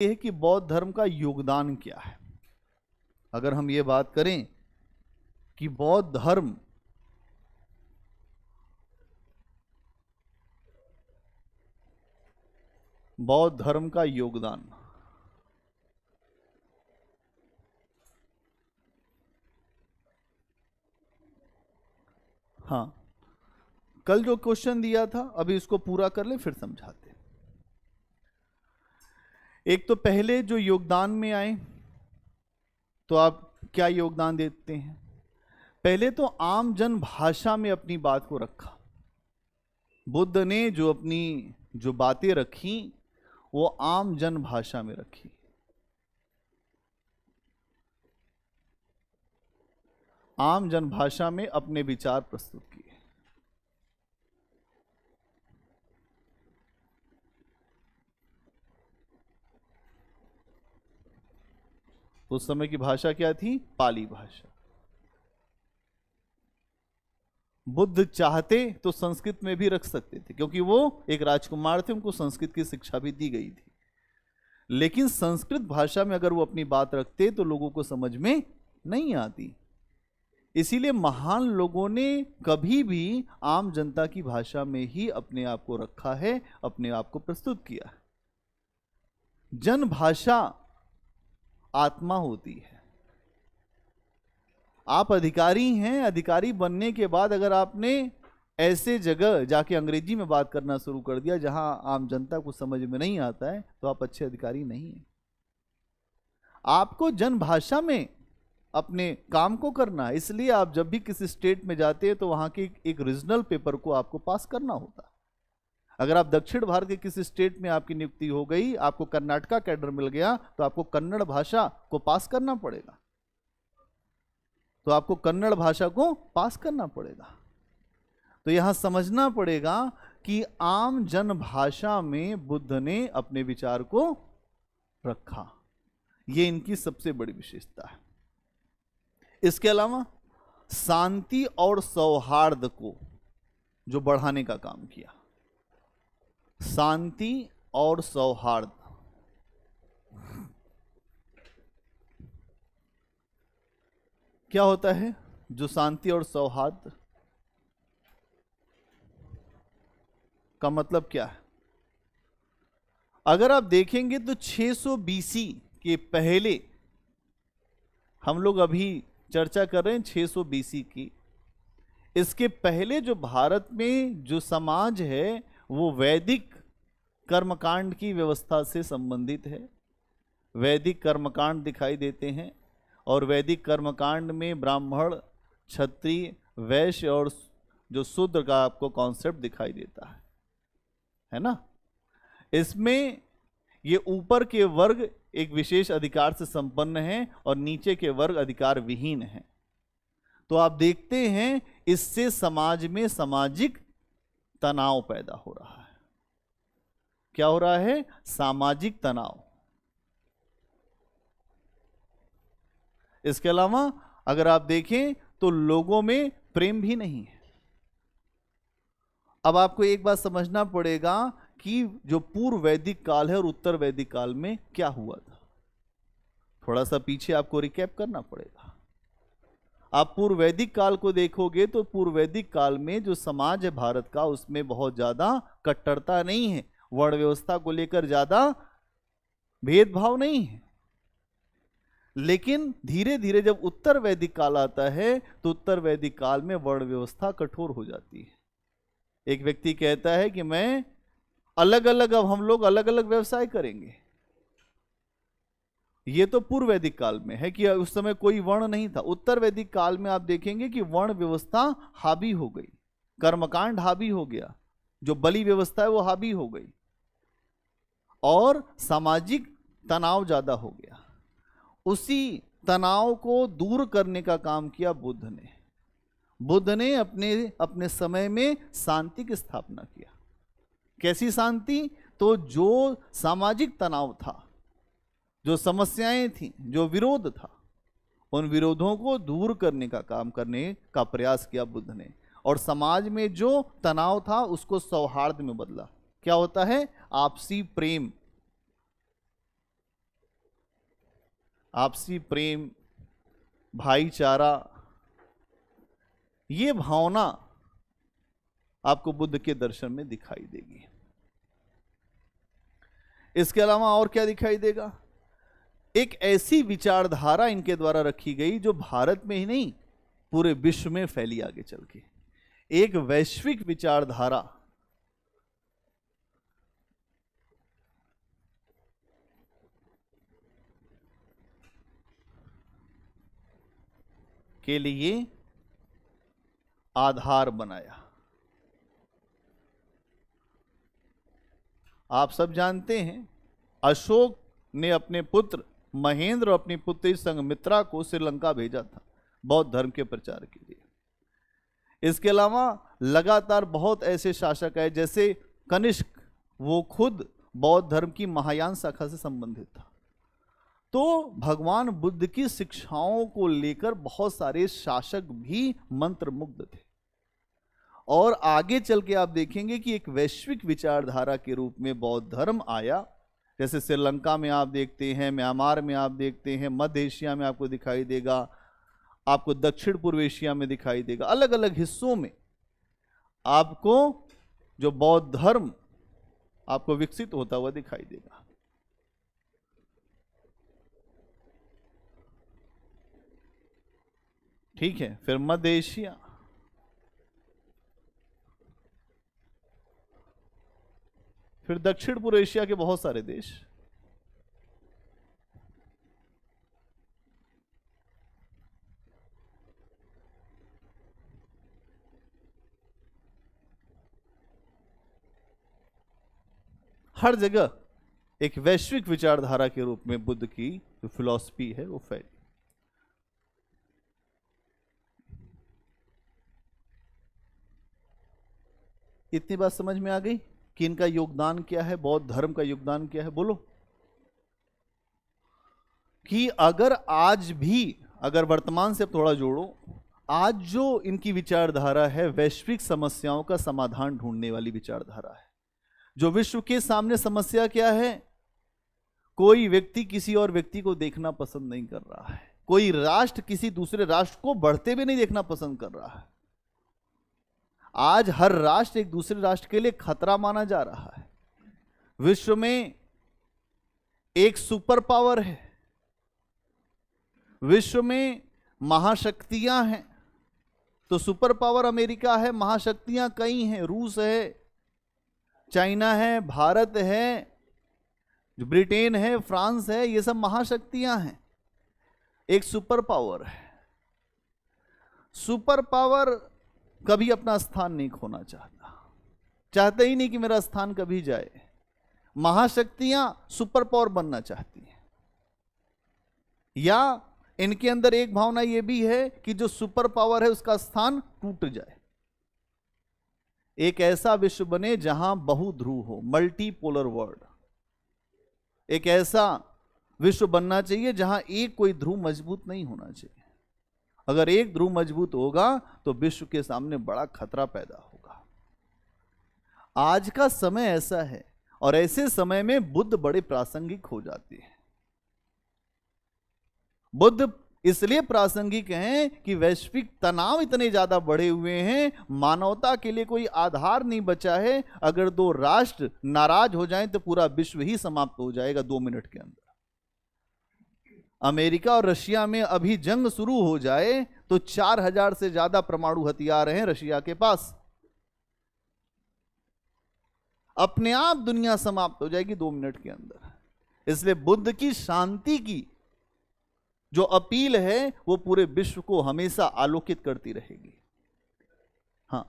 है कि बौद्ध धर्म का योगदान क्या है। अगर हम ये बात करें कि बौद्ध धर्म का योगदान, हाँ, कल जो क्वेश्चन दिया था अभी इसको पूरा कर ले फिर समझाते। एक तो पहले जो योगदान में आए तो आप क्या योगदान देते हैं। पहले तो आम जन भाषा में अपनी बात को रखा। बुद्ध ने जो अपनी जो बातें रखी वो आम जन भाषा में रखी। आम जन भाषा में अपने विचार प्रस्तुत किए। उस समय की भाषा क्या थी? पाली भाषा। बुद्ध चाहते तो संस्कृत में भी रख सकते थे, क्योंकि वो एक राजकुमार थे, उनको संस्कृत की शिक्षा भी दी गई थी। लेकिन संस्कृत भाषा में अगर वो अपनी बात रखते तो लोगों को समझ में नहीं आती। इसीलिए महान लोगों ने कभी भी आम जनता की भाषा में ही अपने आप को रखा है, अपने आप को प्रस्तुत किया। जन भाषा आत्मा होती है। आप अधिकारी हैं, अधिकारी बनने के बाद अगर आपने ऐसे जगह जाके अंग्रेजी में बात करना शुरू कर दिया जहां आम जनता को समझ में नहीं आता है, तो आप अच्छे अधिकारी नहीं हैं। आपको जन भाषा में अपने काम को करना है। इसलिए आप जब भी किसी स्टेट में जाते हैं तो वहां के एक रीजनल पेपर को आपको पास करना होता है। अगर आप दक्षिण भारत के किसी स्टेट में आपकी नियुक्ति हो गई, आपको कर्नाटका कैडर मिल गया, तो आपको कन्नड़ भाषा को पास करना पड़ेगा। तो आपको कन्नड़ भाषा को पास करना पड़ेगा। तो यहां समझना पड़ेगा कि आम जन भाषा में बुद्ध ने अपने विचार को रखा। यह इनकी सबसे बड़ी विशेषता है। इसके अलावा शांति और सौहार्द को जो बढ़ाने का काम किया। शांति और सौहार्द, क्या होता है जो शांति और सौहार्द का मतलब क्या है? अगर आप देखेंगे तो 600 बीसी के पहले, हम लोग अभी चर्चा कर रहे हैं 600 बीसी की, इसके पहले जो भारत में जो समाज है वो वैदिक कर्मकांड की व्यवस्था से संबंधित है। वैदिक कर्मकांड दिखाई देते हैं और वैदिक कर्मकांड में ब्राह्मण, क्षत्रिय, वैश्य और जो शूद्र का आपको कॉन्सेप्ट दिखाई देता है ना। इसमें ये ऊपर के वर्ग एक विशेष अधिकार से संपन्न हैं और नीचे के वर्ग अधिकार विहीन हैं। तो आप देखते हैं इससे समाज में सामाजिक तनाव पैदा हो रहा है। क्या हो रहा है? सामाजिक तनाव। इसके अलावा अगर आप देखें तो लोगों में प्रेम भी नहीं है। अब आपको एक बात समझना पड़ेगा कि जो पूर्व वैदिक काल है और उत्तर वैदिक काल में क्या हुआ था। थोड़ा सा पीछे आपको रिकैप करना पड़ेगा। आप पूर्व वैदिक काल को देखोगे तो पूर्व वैदिक काल में जो समाज है भारत का, उसमें बहुत ज्यादा कट्टरता नहीं है। वर्ण व्यवस्था को लेकर ज्यादा भेदभाव नहीं है। लेकिन धीरे धीरे जब उत्तर वैदिक काल आता है तो उत्तर वैदिक काल में वर्ण व्यवस्था कठोर हो जाती है। एक व्यक्ति कहता है कि मैं अलग अलग, अब हम लोग अलग अलग व्यवसाय करेंगे। ये तो पूर्व वैदिक काल में है कि उस समय कोई वर्ण नहीं था। उत्तर वैदिक काल में आप देखेंगे कि वर्ण व्यवस्था हावी हो गई, कर्मकांड हावी हो गया, जो बलि व्यवस्था है वो हावी हो गई और सामाजिक तनाव ज्यादा हो गया। उसी तनाव को दूर करने का काम किया बुद्ध ने। बुद्ध ने अपने समय में शांति की स्थापना किया। कैसी शांति? तो जो सामाजिक तनाव था, जो समस्याएं थी, जो विरोध था, उन विरोधों को दूर करने का काम करने का प्रयास किया बुद्ध ने। और समाज में जो तनाव था उसको सौहार्द में बदला। क्या होता है? आपसी प्रेम। आपसी प्रेम, भाईचारा, ये भावना आपको बुद्ध के दर्शन में दिखाई देगी। इसके अलावा और क्या दिखाई देगा? एक ऐसी विचारधारा इनके द्वारा रखी गई जो भारत में ही नहीं पूरे विश्व में फैली आगे चल के, एक वैश्विक विचारधारा। के लिए आधार बनाया। आप सब जानते हैं अशोक ने अपने पुत्र महेंद्र और अपनी पुत्री संघमित्रा को श्रीलंका भेजा था बौद्ध धर्म के प्रचार के लिए। इसके अलावा लगातार बहुत ऐसे शासक आए, जैसे कनिष्क, वो खुद बौद्ध धर्म की महायान शाखा से संबंधित था। तो भगवान बुद्ध की शिक्षाओं को लेकर बहुत सारे शासक भी मंत्रमुग्ध थे। और आगे चल के आप देखेंगे कि एक वैश्विक विचारधारा के रूप में बौद्ध धर्म आया। जैसे श्रीलंका में आप देखते हैं, म्यांमार में आप देखते हैं, मध्य एशिया में आपको दिखाई देगा, आपको दक्षिण पूर्व एशिया में दिखाई देगा। अलग अलग हिस्सों में आपको जो बौद्ध धर्म आपको विकसित होता हुआ दिखाई देगा। ठीक है, फिर मध्य एशिया, फिर दक्षिण पूर्व एशिया के बहुत सारे देश। हर जगह एक वैश्विक विचारधारा के रूप में बुद्ध की जो फिलॉसफी है वो फैली। इतनी बात समझ में आ गई कि इनका योगदान क्या है, बौद्ध धर्म का योगदान क्या है? बोलो। कि अगर आज भी, अगर वर्तमान से थोड़ा जोड़ो, आज जो इनकी विचारधारा है वैश्विक समस्याओं का समाधान ढूंढने वाली विचारधारा है। जो विश्व के सामने समस्या क्या है? कोई व्यक्ति किसी और व्यक्ति को देखना पसंद नहीं कर रहा है, कोई राष्ट्र किसी दूसरे राष्ट्र को बढ़ते भी नहीं देखना पसंद कर रहा है। आज हर राष्ट्र एक दूसरे राष्ट्र के लिए खतरा माना जा रहा है। विश्व में एक सुपर पावर है, विश्व में महाशक्तियां हैं। तो सुपर पावर अमेरिका है, महाशक्तियां कई हैं, रूस है, चाइना है, भारत है, ब्रिटेन है, फ्रांस है, ये सब महाशक्तियां हैं। एक सुपर पावर है। सुपर पावर कभी अपना स्थान नहीं खोना चाहता, चाहते ही नहीं कि मेरा स्थान कभी जाए। महाशक्तियां सुपर पावर बनना चाहती हैं, या इनके अंदर एक भावना यह भी है कि जो सुपर पावर है उसका स्थान टूट जाए। एक ऐसा विश्व बने जहां बहुध्रुव हो, मल्टीपोलर वर्ल्ड। एक ऐसा विश्व बनना चाहिए जहां एक कोई ध्रुव मजबूत नहीं होना चाहिए। अगर एक ध्रुव मजबूत होगा तो विश्व के सामने बड़ा खतरा पैदा होगा। आज का समय ऐसा है, और ऐसे समय में बुद्ध बड़े प्रासंगिक हो जाते हैं। बुद्ध इसलिए प्रासंगिक हैं कि वैश्विक तनाव इतने ज्यादा बढ़े हुए हैं, मानवता के लिए कोई आधार नहीं बचा है। अगर दो राष्ट्र नाराज हो जाएं तो पूरा विश्व ही समाप्त हो जाएगा 2 मिनट के अंदर। अमेरिका और रशिया में अभी जंग शुरू हो जाए तो 4000 से ज्यादा परमाणु हथियार हैं रशिया के पास। अपने आप दुनिया समाप्त हो जाएगी 2 मिनट के अंदर। इसलिए बुद्ध की शांति की जो अपील है वो पूरे विश्व को हमेशा आलोकित करती रहेगी। हाँ,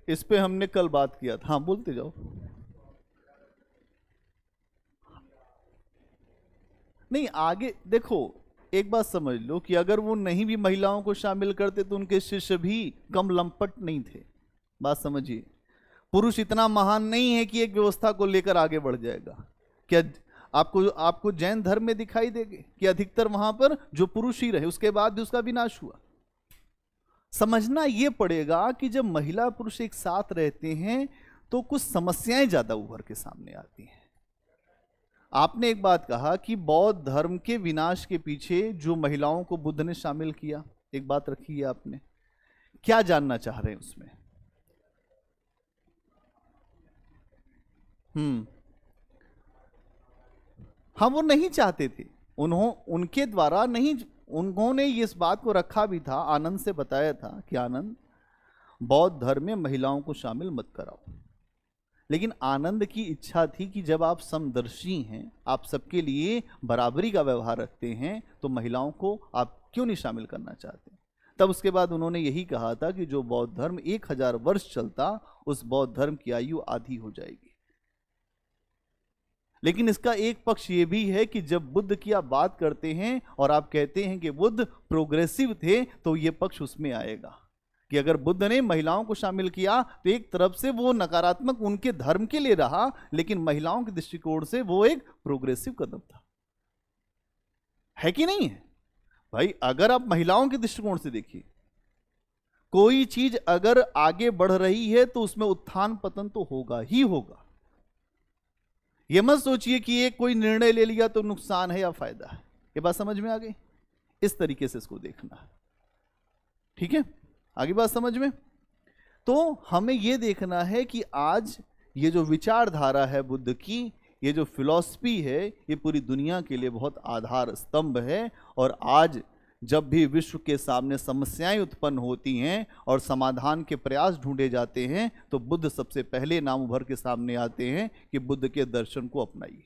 इस पे हमने कल बात किया था। हाँ, बोलते जाओ। नहीं, आगे देखो, एक बात समझ लो कि अगर वो नहीं भी महिलाओं को शामिल करते तो उनके शिष्य भी कम लंपट नहीं थे। बात समझिए, पुरुष इतना महान नहीं है कि एक व्यवस्था को लेकर आगे बढ़ जाएगा। क्या आपको जैन धर्म में दिखाई देंगे कि अधिकतर वहां पर जो पुरुष ही रहे, उसके बाद भी उसका विनाश हुआ। समझना ये पड़ेगा कि जब महिला पुरुष एक साथ रहते हैं तो कुछ समस्याएं ज्यादा उभर के सामने आती हैं। आपने एक बात कहा कि बौद्ध धर्म के विनाश के पीछे जो महिलाओं को बुद्ध ने शामिल किया, एक बात रखी है आपने, क्या जानना चाह रहे हैं उसमें? हम वो नहीं चाहते थे, उनके द्वारा नहीं, उन्होंने इस बात को रखा भी था, आनंद से बताया था कि आनंद, बौद्ध धर्म में महिलाओं को शामिल मत कराओ। लेकिन आनंद की इच्छा थी कि जब आप समदर्शी हैं, आप सबके लिए बराबरी का व्यवहार रखते हैं, तो महिलाओं को आप क्यों नहीं शामिल करना चाहते? तब उसके बाद उन्होंने यही कहा था कि जो बौद्ध धर्म 1000 वर्ष चलता, उस बौद्ध धर्म की आयु आधी हो जाएगी। लेकिन इसका एक पक्ष ये भी है कि जब बुद्ध की आप बात करते हैं और आप कहते हैं कि बुद्ध प्रोग्रेसिव थे, तो ये पक्ष उसमें आएगा कि अगर बुद्ध ने महिलाओं को शामिल किया तो एक तरफ से वो नकारात्मक उनके धर्म के लिए रहा, लेकिन महिलाओं के दृष्टिकोण से वो एक प्रोग्रेसिव कदम था। है कि नहीं है भाई? अगर आप महिलाओं के दृष्टिकोण से देखिए, कोई चीज अगर आगे बढ़ रही है तो उसमें उत्थान पतन तो होगा ही होगा। ये मत सोचिए कि ये कोई निर्णय ले लिया तो नुकसान है या फायदा है। ये बात समझ में आ गई? इस तरीके से इसको देखना है, ठीक है? आगे बात समझ में? तो हमें यह देखना है कि आज ये जो विचारधारा है बुद्ध की, ये जो फिलॉसफी है, ये पूरी दुनिया के लिए बहुत आधार स्तंभ है। और आज जब भी विश्व के सामने समस्याएं उत्पन्न होती हैं और समाधान के प्रयास ढूंढे जाते हैं, तो बुद्ध सबसे पहले नाम उभर के सामने आते हैं कि बुद्ध के दर्शन को अपनाइए।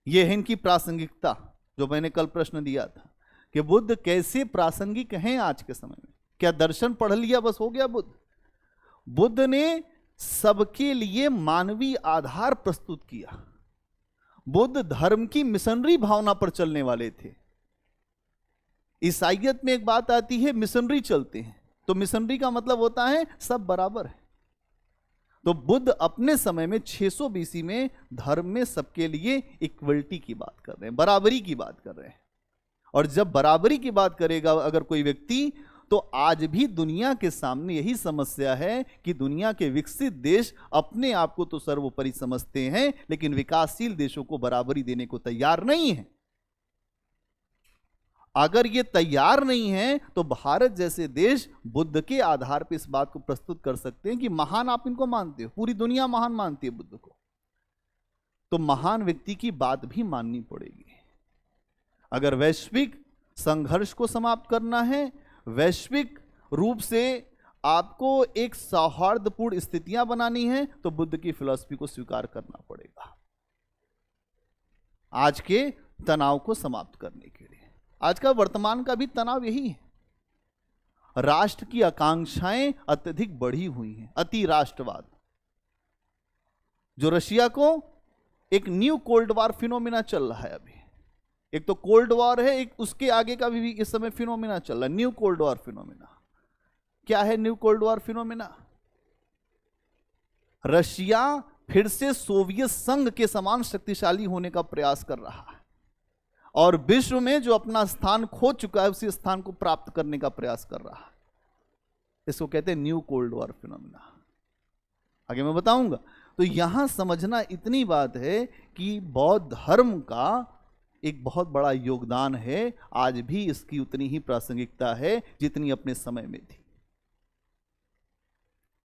यह है इनकी प्रासंगिकता, जो मैंने कल प्रश्न दिया था कि बुद्ध कैसे प्रासंगिक हैं आज के समय में। क्या दर्शन पढ़ लिया बस हो गया बुद्ध? बुद्ध ने सबके लिए मानवीय आधार प्रस्तुत किया। बुद्ध धर्म की मिशनरी भावना पर चलने वाले थे। ईसाइयत में एक बात आती है, मिशनरी चलते हैं, तो मिशनरी का मतलब होता है सब बराबर है। तो बुद्ध अपने समय में 600 बीसी में धर्म में सबके लिए इक्वलिटी की बात कर रहे हैं, बराबरी की बात कर रहे हैं। और जब बराबरी की बात करेगा अगर कोई व्यक्ति, तो आज भी दुनिया के सामने यही समस्या है कि दुनिया के विकसित देश अपने आप को तो सर्वोपरि समझते हैं, लेकिन विकासशील देशों को बराबरी देने को तैयार नहीं है। अगर ये तैयार नहीं है तो भारत जैसे देश बुद्ध के आधार पर इस बात को प्रस्तुत कर सकते हैं कि महान आप इनको मानते हो, पूरी दुनिया महान मानती है बुद्ध को, तो महान व्यक्ति की बात भी माननी पड़ेगी। अगर वैश्विक संघर्ष को समाप्त करना है, वैश्विक रूप से आपको एक सौहार्दपूर्ण स्थितियां बनानी है, तो बुद्ध की फिलॉसफी को स्वीकार करना पड़ेगा आज के तनाव को समाप्त करने के लिए। आज का वर्तमान का भी तनाव यही है। राष्ट्र की आकांक्षाएं अत्यधिक बढ़ी हुई हैं, अति राष्ट्रवाद, जो रशिया को एक न्यू कोल्ड वॉर फिनोमिना चल रहा है अभी। एक तो कोल्ड वॉर है, एक उसके आगे का भी इस समय फिनोमिना चल रहा है, न्यू कोल्ड वॉर फिनोमिना। क्या है new cold war phenomena? Russia फिर से सोवियत संघ के समान शक्तिशाली होने का प्रयास कर रहा है और विश्व में जो अपना स्थान खो चुका है उसी स्थान को प्राप्त करने का प्रयास कर रहा है। इसको कहते हैं न्यू कोल्ड वॉर फिनोमिना। आगे मैं बताऊंगा। तो यहां समझना इतनी बात है कि बौद्ध धर्म का एक बहुत बड़ा योगदान है, आज भी इसकी उतनी ही प्रासंगिकता है जितनी अपने समय में थी।